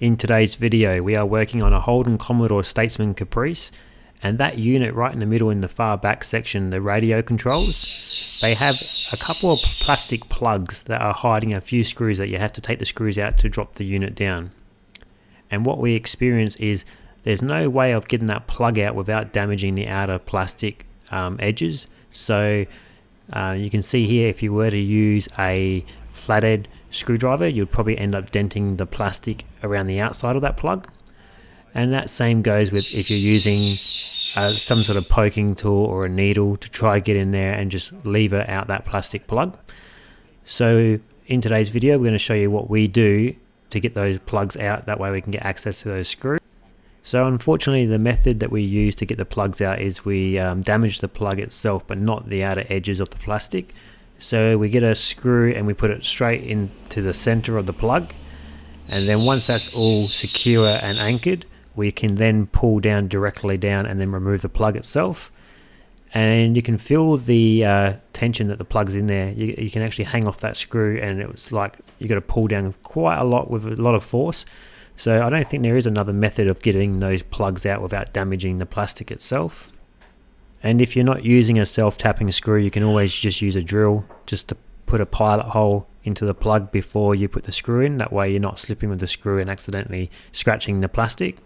In today's video we are working on a Holden Statesman Caprice, and that unit right in the middle in the far back section, the radio controls, they have a couple of plastic plugs that are hiding a few screws that you have to take the screws out to drop the unit down. And what we experience is there's no way of getting that plug out without damaging the outer plastic edges. So you can see here, if you were to use a flathead screwdriver, you'd probably end up denting the plastic around the outside of that plug. And that same goes with if you're using some sort of poking tool or a needle to try get in there and just lever out that plastic plug. So in today's video we're going to show you what we do to get those plugs out, that way we can get access to those screws. So unfortunately the method that we use to get the plugs out is we damage the plug itself but not the outer edges of the plastic. So we get a screw and we put it straight into the center of the plug, and then once that's all secure and anchored, we can then pull down directly down and then remove the plug itself. And you can feel the tension that the plug's in there. You can actually hang off that screw, and it's like you got to pull down quite a lot with a lot of force. So I don't think there is another method of getting those plugs out without damaging the plastic itself. And if you're not using a self-tapping screw, you can always just use a drill just to put a pilot hole into the plug before you put the screw in. That way you're not slipping with the screw and accidentally scratching the plastic.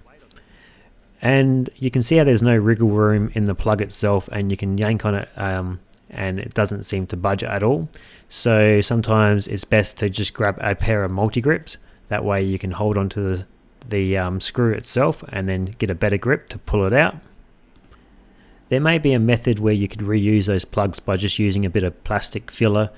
And you can see how there's no wriggle room in the plug itself, and you can yank on it and it doesn't seem to budge at all. So sometimes it's best to just grab a pair of multi-grips. That way you can hold onto the screw itself and then get a better grip to pull it out. There may be a method where you could reuse those plugs by just using a bit of plastic filler,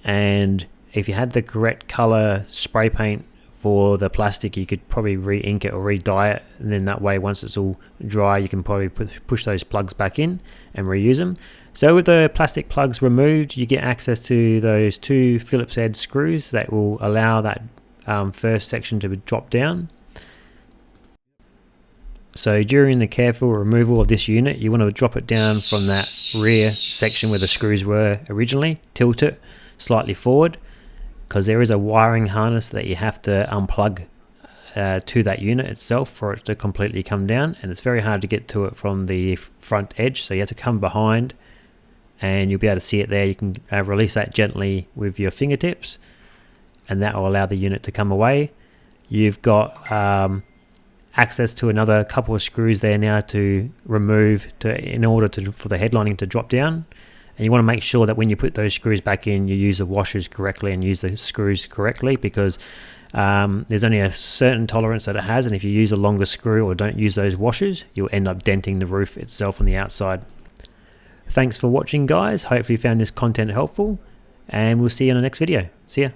and if you had the correct color spray paint for the plastic, you could probably re-ink it or re-dye it, and then that way once it's all dry you can probably push those plugs back in and reuse them. So with the plastic plugs removed, you get access to those two Phillips head screws that will allow that first section to drop down. So during the careful removal of this unit, you want to drop it down from that rear section where the screws were originally, tilt it slightly forward, because there is a wiring harness that you have to unplug to that unit itself for it to completely come down, and it's very hard to get to it from the front edge, so you have to come behind and you'll be able to see it there. You can release that gently with your fingertips, and that will allow the unit to come away. You've got access to another couple of screws there now to remove in order for the headlining to drop down. And you want to make sure that when you put those screws back in, you use the washers correctly and use the screws correctly, because there's only a certain tolerance that it has, and if you use a longer screw or don't use those washers, you'll end up denting the roof itself on the outside. Thanks for watching, guys. Hopefully you found this content helpful, and we'll see you in the next video. See ya.